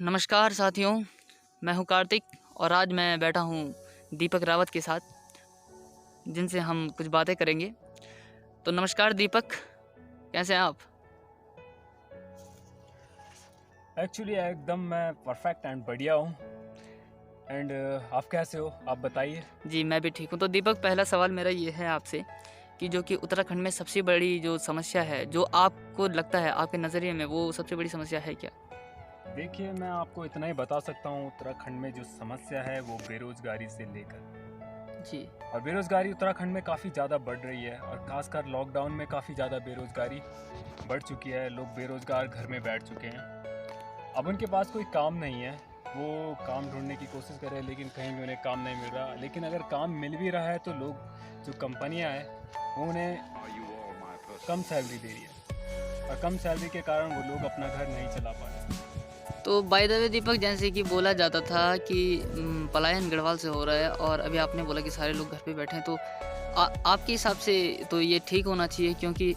नमस्कार साथियों, मैं हूं कार्तिक और आज मैं बैठा हूं दीपक रावत के साथ, जिनसे हम कुछ बातें करेंगे। तो नमस्कार दीपक, कैसे हैं आप? एक्चुअली एकदम मैं परफेक्ट एंड बढ़िया हूँ। एंड आप कैसे हो, आप बताइए। जी मैं भी ठीक हूं। तो दीपक, पहला सवाल मेरा ये है आपसे कि जो कि उत्तराखंड में सबसे बड़ी जो समस्या है, जो आपको लगता है आपके नज़रिए में वो सबसे बड़ी समस्या है क्या? देखिए, मैं आपको इतना ही बता सकता हूँ, उत्तराखंड में जो समस्या है वो बेरोजगारी से लेकर, जी और बेरोजगारी उत्तराखंड में काफ़ी ज़्यादा बढ़ रही है, और खासकर लॉकडाउन में काफ़ी ज़्यादा बेरोजगारी बढ़ चुकी है। लोग बेरोजगार घर में बैठ चुके हैं। अब उनके पास कोई काम नहीं है, वो काम ढूंढने की कोशिश कर रहे हैं, लेकिन कहीं भी उन्हें काम नहीं मिल रहा। लेकिन अगर काम मिल भी रहा है तो लोग, जो कंपनियां हैं, वो उन्हें कम सैलरी दे रही है, और कम सैलरी के कारण वो लोग अपना घर नहीं चला पा रहे। तो बाय द वे दीपक, जैसे कि बोला जाता था कि पलायन गढ़वाल से हो रहा है और अभी आपने बोला कि सारे लोग घर पे बैठे हैं, तो आपके हिसाब से तो ये ठीक होना चाहिए, क्योंकि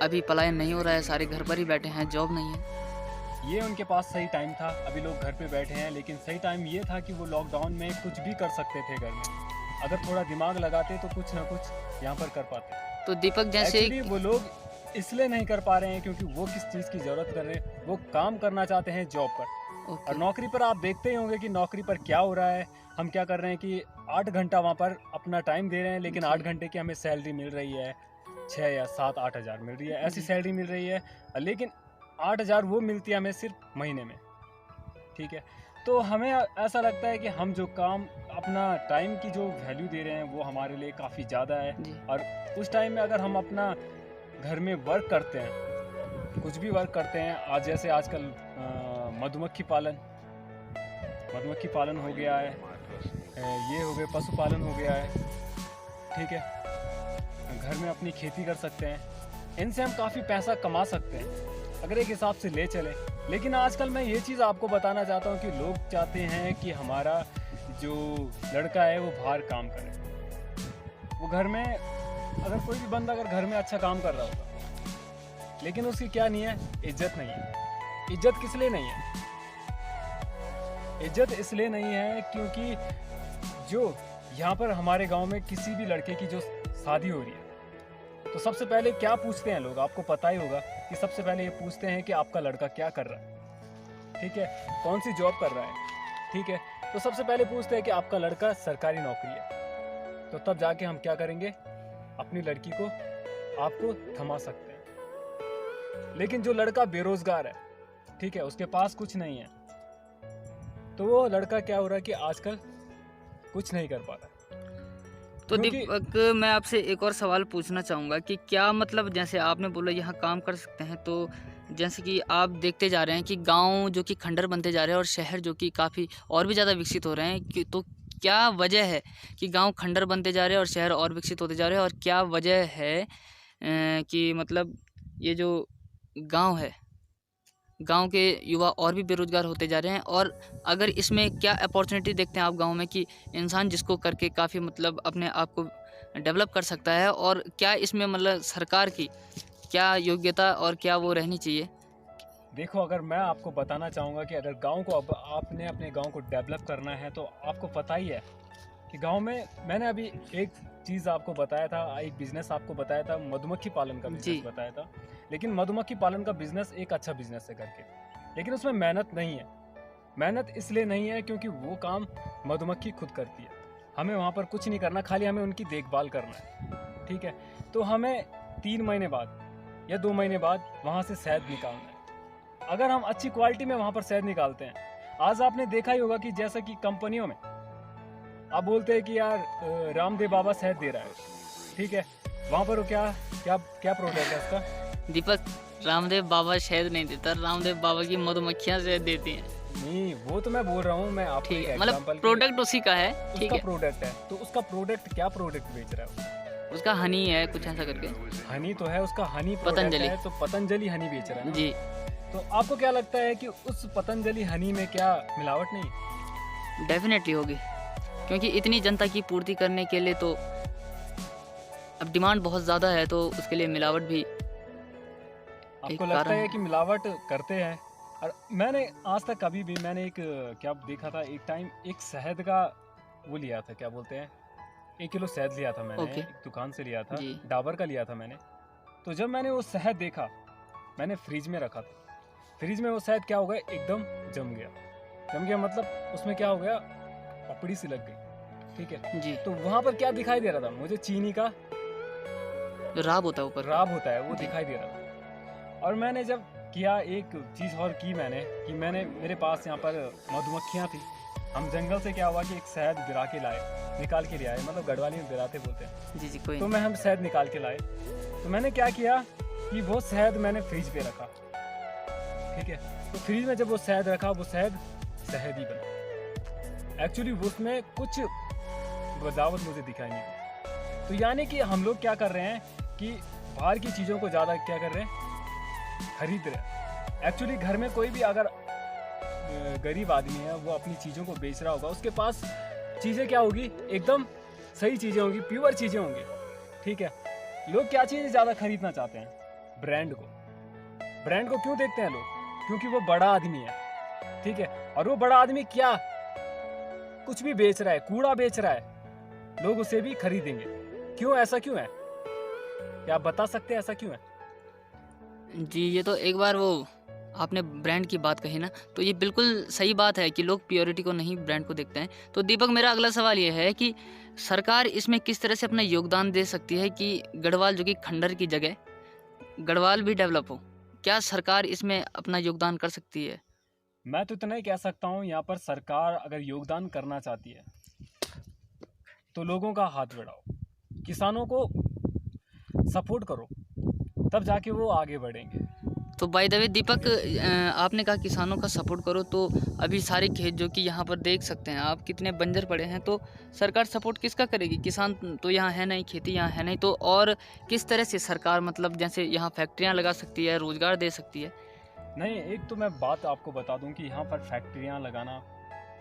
अभी पलायन नहीं हो रहा है, सारे घर पर ही बैठे हैं, जॉब नहीं है। ये उनके पास सही टाइम था, अभी लोग घर पे बैठे हैं, लेकिन सही टाइम ये था कि वो लॉकडाउन में कुछ भी कर सकते थे घर में। अगर थोड़ा दिमाग लगाते तो कुछ ना कुछ यहाँ पर कर पाते। तो दीपक जैसे एक्चुअली वो लोग इसलिए नहीं कर पा रहे हैं क्योंकि वो किस चीज़ की ज़रूरत कर रहे हैं, वो काम करना चाहते हैं जॉब पर। ओके और नौकरी पर आप देखते ही होंगे कि नौकरी पर क्या हो रहा है। हम क्या कर रहे हैं कि 8 घंटा वहाँ पर अपना टाइम दे रहे हैं, लेकिन 8 घंटे की हमें सैलरी मिल रही है 6 या 7 8 हज़ार मिल रही है, ऐसी जी सैलरी मिल रही है। लेकिन 8 हज़ार वो मिलती है हमें सिर्फ महीने में। ठीक है, तो हमें ऐसा लगता है कि हम जो काम, अपना टाइम की जो वैल्यू दे रहे हैं वो हमारे लिए काफ़ी ज़्यादा है। जी और उस टाइम में अगर हम अपना घर में वर्क करते हैं, कुछ भी वर्क करते हैं, आज जैसे आजकल मधुमक्खी पालन हो गया है, ये हो गए पशुपालन हो गया है। ठीक है, घर में अपनी खेती कर सकते हैं, इनसे हम काफ़ी पैसा कमा सकते हैं अगर एक हिसाब से ले चलें। लेकिन आजकल मैं ये चीज़ आपको बताना चाहता हूँ कि लोग चाहते हैं कि हमारा जो लड़का है वो बाहर काम करे। वो घर में, अगर कोई भी बंदा अगर घर में अच्छा काम कर रहा होगा, लेकिन उसकी क्या नहीं है, इज्जत नहीं है। इज्जत किस लिए नहीं है? इज्जत इसलिए नहीं है क्योंकि जो यहाँ पर हमारे गांव में किसी भी लड़के की जो शादी हो रही है, तो सबसे पहले क्या पूछते हैं लोग, आपको पता ही होगा कि सबसे पहले ये पूछते हैं कि आपका लड़का क्या कर रहा है। ठीक है, कौन सी जॉब कर रहा है। ठीक है, तो सबसे पहले पूछते हैं कि आपका लड़का सरकारी नौकरी है, तो तब जाके हम क्या करेंगे, अपनी लड़की को आपको थमा सकते हैं। लेकिन जो लड़का बेरोजगार है, ठीक है, उसके पास कुछ नहीं है, तो वो लड़का क्या हो रहा है कि आजकल कुछ नहीं कर पा रहा। तो क्योंकि दीपक, मैं आपसे एक और सवाल पूछना चाहूँगा कि क्या मतलब, जैसे आपने बोला यहाँ काम कर सकते हैं, तो जैसे कि आप देखते जा रहे हैं कि गांव जो कि खंडर बनते जा रहे हैं और शहर जो कि काफ़ी और भी ज़्यादा विकसित हो रहे हैं, तो क्या वजह है कि गांव खंडर बनते जा रहे हैं और शहर और विकसित होते जा रहे हैं, और क्या वजह है कि मतलब ये जो गाँव है, गांव के युवा और भी बेरोजगार होते जा रहे हैं, और अगर इसमें क्या अपॉर्चुनिटी देखते हैं आप गांव में कि इंसान जिसको करके काफ़ी मतलब अपने आप को डेवलप कर सकता है, और क्या इसमें मतलब सरकार की क्या योग्यता और क्या वो रहनी चाहिए? देखो, अगर मैं आपको बताना चाहूँगा कि अगर गांव को, अब आपने अपने गांव को डेवलप करना है, तो आपको पता ही है कि गांव में, मैंने अभी एक चीज़ आपको बताया था, एक बिजनेस आपको बताया था, मधुमक्खी पालन का बिजनेस जी बताया था। लेकिन मधुमक्खी पालन का बिजनेस एक अच्छा बिजनेस है करके, लेकिन उसमें मेहनत नहीं है। मेहनत इसलिए नहीं है क्योंकि वो काम मधुमक्खी खुद करती है, हमें वहाँ पर कुछ नहीं करना, खाली हमें उनकी देखभाल करना है। ठीक है, तो हमें 3 महीने बाद या 2 महीने बाद वहाँ से शहद निकालना है। अगर हम अच्छी क्वालिटी में वहाँ पर शहद निकालते हैं, आज आपने देखा ही होगा कि जैसा कि कंपनियों में आप बोलते हैं कि यार रामदेव बाबा शहद दे रहा है, ठीक है, वहाँ पर वो क्या क्या क्या प्रोडक्ट है उसका? दीपक, रामदेव बाबा शहद नहीं देता, रामदेव बाबा की मधुमक्खियाँ शहद देती हैं। नहीं, वो तो मैं बोल रहा हूँ, मैं आपको ठीक एक है, मतलब एग्जांपल प्रोडक्ट उसी का है। ठीक उसका है, प्रोडक्ट है, तो उसका प्रोडक्ट क्या प्रोडक्ट बेच रहा है? उसका हनी है कुछ ऐसा करके। हनी तो है, उसका हनी प्रोडक्ट पतंजलि। है, तो पतंजलि हनी बेच रहा है ना। जी तो आपको क्या लगता है कि उस पतंजलि हनी में क्या मिलावट नहीं? डेफिनेटली होगी, क्योंकि इतनी जनता की पूर्ति करने के लिए तो अब डिमांड बहुत ज़्यादा है, तो उसके लिए मिलावट भी एक आपको लगता कारण है है। कि मिलावट करते हैं? और मैंने आज तक कभी भी मैंने एक क्या देखा था, एक टाइम एक शहद का वो लिया था, क्या बोलते हैं, 1 किलो शहद लिया था मैंने, ओके। एक दुकान से लिया था, जी। डाबर का लिया था मैंने। तो जब मैंने वो शहद देखा, मैंने फ्रिज में रखा था, फ्रिज में वो शहद क्या हो गया, एकदम जम गया। जम गया मतलब उसमें क्या हो गया, पपड़ी सी लग गई, ठीक है। जी। तो वहाँ पर क्या दिखाई दे रहा था मुझे, चीनी का जो राब होता है ऊपर। राब होता है वो जी। दिखाई दे रहा था। और मैंने जब किया, एक चीज़ और की मैंने, कि मैंने मेरे पास यहाँ पर मधुमक्खियाँ थी, हम जंगल से क्या हुआ कि एक शहद गिरा के लाए, निकाल के ले आए, मतलब गढ़वाली में गिराते बोलते हैं। जी जी, कोई तो नहीं। हम शहद निकाल के लाए, तो मैंने क्या किया कि वो शहद मैंने फ्रिज पे रखा, ठीक है। तो फ्रिज में जब वो शहद रखा, वो शहद शहद ही बना। एक्चुअली उसमें कुछ बदलावट मुझे दिखाई नहीं दी। तो यानी कि हम लोग क्या कर रहे हैं कि बाहर की चीज़ों को ज़्यादा क्या कर रहे हैं, खरीद रहे हैं। एक्चुअली घर में कोई भी अगर गरीब आदमी है, वो अपनी चीज़ों को बेच रहा होगा, उसके पास चीज़ें क्या होगी, एकदम सही चीज़ें होगी, प्योर चीज़ें होंगी, ठीक है। लोग क्या चीज़ें ज़्यादा खरीदना चाहते हैं, ब्रांड को। ब्रांड को क्यों देखते हैं लोग, क्योंकि वो बड़ा आदमी है, ठीक है। और वो बड़ा आदमी क्या कुछ भी बेच रहा है, कूड़ा बेच रहा है, लोग उसे भी खरीदेंगे। क्यों, ऐसा क्यों है, क्या आप बता सकते हैं ऐसा क्यों है? जी, ये तो एक बार वो आपने ब्रांड की बात कही ना, तो ये बिल्कुल सही बात है कि लोग प्योरिटी को नहीं, ब्रांड को देखते हैं। तो दीपक, मेरा अगला सवाल ये है कि सरकार इसमें किस तरह से अपना योगदान दे सकती है कि गढ़वाल जो कि खंडर की जगह गढ़वाल भी डेवलप हो? क्या सरकार इसमें अपना योगदान कर सकती है? मैं तो इतना ही कह सकता हूँ, यहाँ पर सरकार अगर योगदान करना चाहती है तो लोगों का हाथ बढ़ाओ, किसानों को सपोर्ट करो, तब जाके वो आगे बढ़ेंगे। तो बाय द वे दीपक, आपने कहा किसानों का सपोर्ट करो, तो अभी सारे खेत जो कि यहाँ पर देख सकते हैं आप कितने बंजर पड़े हैं, तो सरकार सपोर्ट किसका करेगी? किसान तो यहाँ है नहीं, खेती यहाँ है नहीं, तो और किस तरह से सरकार, मतलब जैसे यहाँ फैक्ट्रियाँ लगा सकती है, रोजगार दे सकती है? नहीं, एक तो मैं बात आपको बता दूं कि यहाँ पर फैक्ट्रियाँ लगाना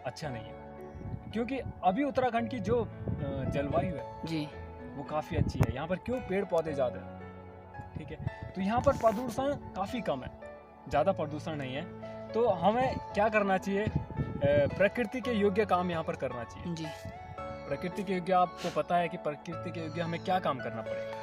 अच्छा नहीं है, क्योंकि अभी उत्तराखंड की जो जलवायु है जी वो काफ़ी अच्छी है। यहाँ पर क्यों, पेड़ पौधे ज़्यादा हैं, ठीक है। तो यहाँ पर प्रदूषण काफ़ी कम है, ज़्यादा प्रदूषण नहीं है। तो हमें क्या करना चाहिए, प्रकृति के योग्य काम यहाँ पर करना चाहिए। जी प्रकृति के योग्य, आपको पता है कि प्रकृति के योग्य हमें क्या काम करना पड़ेगा,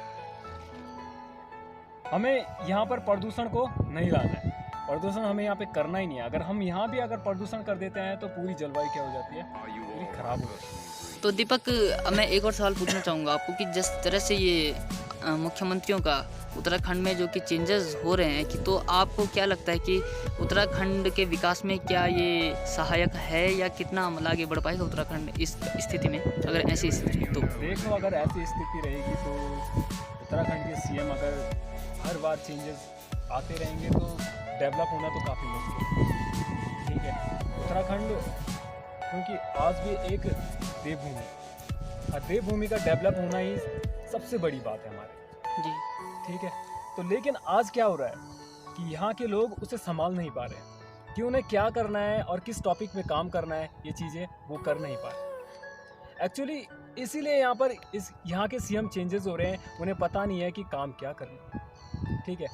हमें यहाँ पर प्रदूषण को नहीं लाना है, प्रदूषण हमें यहाँ पे करना ही नहीं है। अगर हम यहाँ भी अगर प्रदूषण कर देते हैं तो पूरी जलवायु क्या हो जाती है, पूरी खराब हो जाती है। तो दीपक, मैं एक और सवाल पूछना चाहूँगा आपको कि जिस तरह से ये मुख्यमंत्रियों का उत्तराखंड में जो कि चेंजेस हो रहे हैं, कि तो आपको क्या लगता है कि उत्तराखंड के विकास में क्या ये सहायक है, या कितना अमल आगे बढ़ पाएगा उत्तराखंड इस स्थिति में, अगर ऐसी स्थिति तो? देखो, अगर ऐसी स्थिति रहेगी तो उत्तराखंड के सीएम अगर हर बार चेंजेस आते रहेंगे तो डेवलप होना तो काफ़ी मुश्किल है, ठीक है। उत्तराखंड क्योंकि आज भी एक देवभूमि, और देवभूमि का डेवलप होना ही सबसे बड़ी बात है हमारे, जी ठीक है। तो लेकिन आज क्या हो रहा है कि यहाँ के लोग उसे संभाल नहीं पा रहे हैं कि उन्हें क्या करना है और किस टॉपिक पे काम करना है, ये चीज़ें वो कर नहीं पा रहे एक्चुअली। इसीलिए यहाँ पर यहाँ के सीएम चेंजेस हो रहे हैं, उन्हें पता नहीं है कि काम क्या करना है, ठीक है।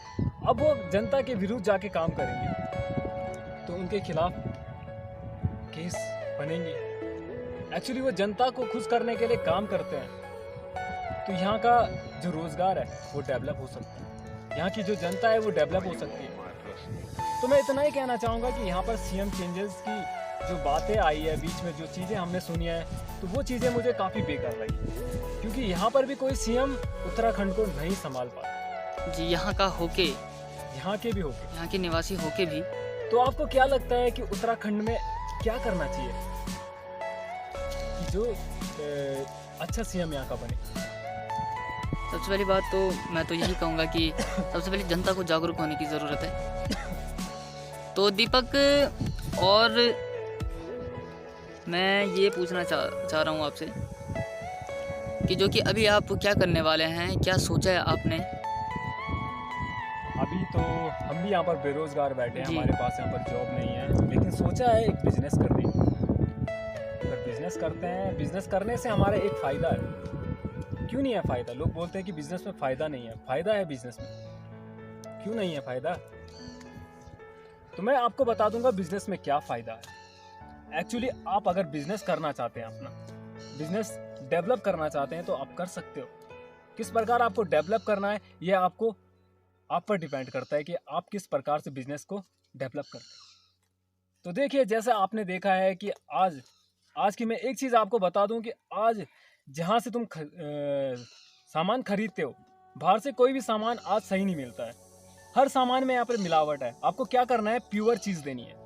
अब वो जनता के विरुद्ध जाके काम करेंगे तो उनके खिलाफ केस बनेंगे। एक्चुअली वो जनता को खुश करने के लिए काम करते हैं, तो यहाँ का जो रोज़गार है वो डेवलप हो सकता है, यहाँ की जो जनता है वो डेवलप हो सकती है। तो मैं इतना ही कहना चाहूँगा कि यहाँ पर सीएम चेंजेस की जो बातें आई है बीच में, जो चीज़ें हमने सुनी है, तो वो चीज़ें मुझे काफ़ी बेकार लगी, क्योंकि यहाँ पर भी कोई सीएम उत्तराखंड को नहीं संभाल पाता जी, यहाँ का होके, यहाँ के भी होके। यहाँ के निवासी होके भी। तो आपको क्या लगता है कि उत्तराखंड में क्या करना चाहिए कि जो अच्छा सीएम यहाँ का बने? सबसे पहली बात तो मैं तो यही कहूँगा कि सबसे पहले जनता को जागरूक होने की ज़रूरत है। तो दीपक, और मैं ये पूछना चाह रहा हूँ आपसे कि जो कि अभी आप क्या करने वाले हैं, क्या सोचा है आपने? अभी तो हम भी यहाँ पर बेरोजगार बैठे हैं, जी। हमारे पास यहाँ पर जॉब नहीं है, लेकिन सोचा है एक बिजनेस करने की। अगर बिजनेस करते हैं, बिजनेस करने से हमारा एक फ़ायदा है। क्यों नहीं है फ़ायदा? लोग बोलते हैं कि बिजनेस में फ़ायदा नहीं है, फ़ायदा है बिजनेस में, क्यों नहीं है फ़ायदा? तो मैं आपको बता दूंगा बिजनेस में क्या फ़ायदा है। एक्चुअली आप अगर बिजनेस करना चाहते हैं, अपना बिजनेस डेवलप करना चाहते हैं, तो आप कर सकते हो। किस प्रकार आपको डेवलप करना है ये आप पर डिपेंड करता है कि आप किस प्रकार से बिजनेस को डेवलप करते हैं। तो देखिए, जैसे आपने देखा है कि आज की मैं एक चीज़ आपको बता दूं कि आज जहां से तुम सामान खरीदते हो, बाहर से कोई भी सामान आज सही नहीं मिलता है। हर सामान में यहाँ पर मिलावट है। आपको क्या करना है, प्योर चीज़ देनी है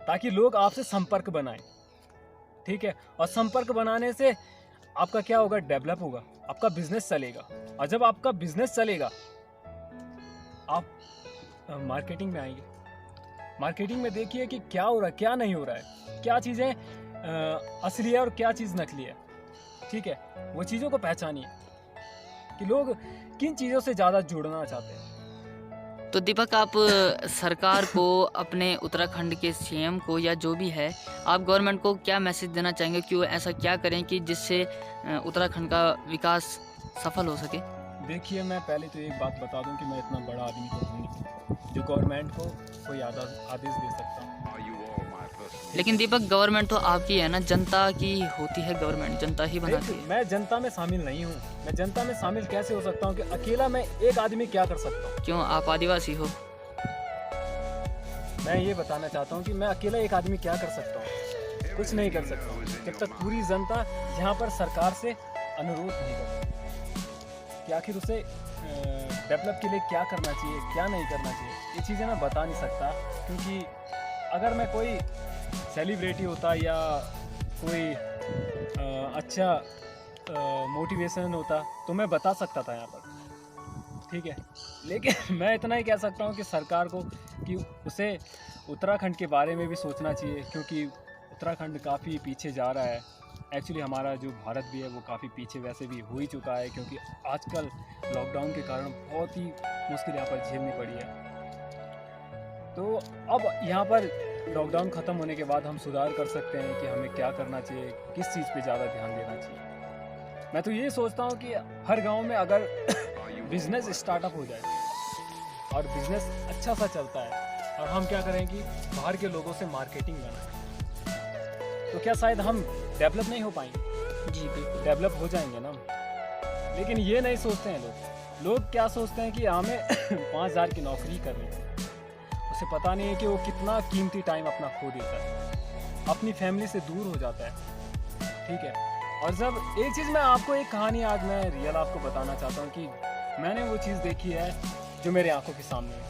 ताकि लोग आपसे संपर्क बनाएं, ठीक है। और संपर्क बनाने से आपका क्या होगा, डेवलप होगा, आपका बिजनेस चलेगा। और जब आपका बिजनेस चलेगा, आप मार्केटिंग में आएंगे। मार्केटिंग में देखिए कि क्या हो रहा है, क्या नहीं हो रहा है, क्या चीज़ें असली है और क्या चीज़ नकली है, ठीक है। वो चीज़ों को पहचानिए कि लोग किन चीज़ों से ज़्यादा जुड़ना चाहते हैं। तो दीपक, आप सरकार को, अपने उत्तराखंड के सीएम को या जो भी है, आप गवर्नमेंट को क्या मैसेज देना चाहेंगे कि वो ऐसा क्या करें कि जिससे उत्तराखंड का विकास सफल हो सके? देखिए, मैं पहले तो एक बात बता दूं कि मैं इतना बड़ा आदमी तो हूँ नहीं जो गवर्नमेंट को कोई आदेश दे सकता हूँ। लेकिन दीपक, गवर्नमेंट तो आपकी है ना, जनता की होती है गवर्नमेंट, जनता ही बनाती है। मैं जनता में शामिल नहीं हूँ। मैं जनता में शामिल कैसे हो सकता हूँ कि अकेला मैं एक आदमी क्या कर सकता हूँ? क्यों, आप आदिवासी हो? मैं ये बताना चाहता हूँ कि मैं अकेला एक आदमी क्या कर सकता हूँ? कुछ नहीं कर सकता हूँ जब तक पूरी जनता यहाँ पर सरकार से अनुरोध नहीं करती कि आखिर उसे डेवलप के लिए क्या करना चाहिए, क्या नहीं करना चाहिए। ये चीज़ें मैं बता नहीं सकता, क्योंकि अगर मैं कोई सेलिब्रिटी होता या कोई अच्छा मोटिवेशन होता तो मैं बता सकता था यहाँ पर, ठीक है। लेकिन मैं इतना ही कह सकता हूँ कि सरकार को कि उसे उत्तराखंड के बारे में भी सोचना चाहिए, क्योंकि उत्तराखंड काफ़ी पीछे जा रहा है। एक्चुअली हमारा जो भारत भी है वो काफ़ी पीछे वैसे भी हो ही चुका है, क्योंकि आजकल लॉकडाउन के कारण बहुत ही मुश्किल यहाँ पर झेलनी पड़ी है। तो अब यहाँ पर लॉकडाउन ख़त्म होने के बाद हम सुधार कर सकते हैं कि हमें क्या करना चाहिए, किस चीज़ पे ज़्यादा ध्यान देना चाहिए। मैं तो ये सोचता हूँ कि हर गांव में अगर बिज़नेस स्टार्टअप हो जाए और बिज़नेस अच्छा सा चलता है और हम क्या करें कि बाहर के लोगों से मार्केटिंग बनाएं, तो क्या शायद हम डेवलप नहीं हो पाएंगे? जी बिल्कुल, डेवलप हो जाएंगे ना। लेकिन ये नहीं सोचते हैं लोग क्या सोचते हैं कि हमें 5,000 की नौकरी करनी है। उसे पता नहीं है कि वो कितना कीमती टाइम अपना खो देता है, अपनी फैमिली से दूर हो जाता है, ठीक है। और जब एक चीज़, मैं आपको एक कहानी आज मैं रियल आपको बताना चाहता हूँ कि मैंने वो चीज़ देखी है जो मेरे आंखों के सामने है।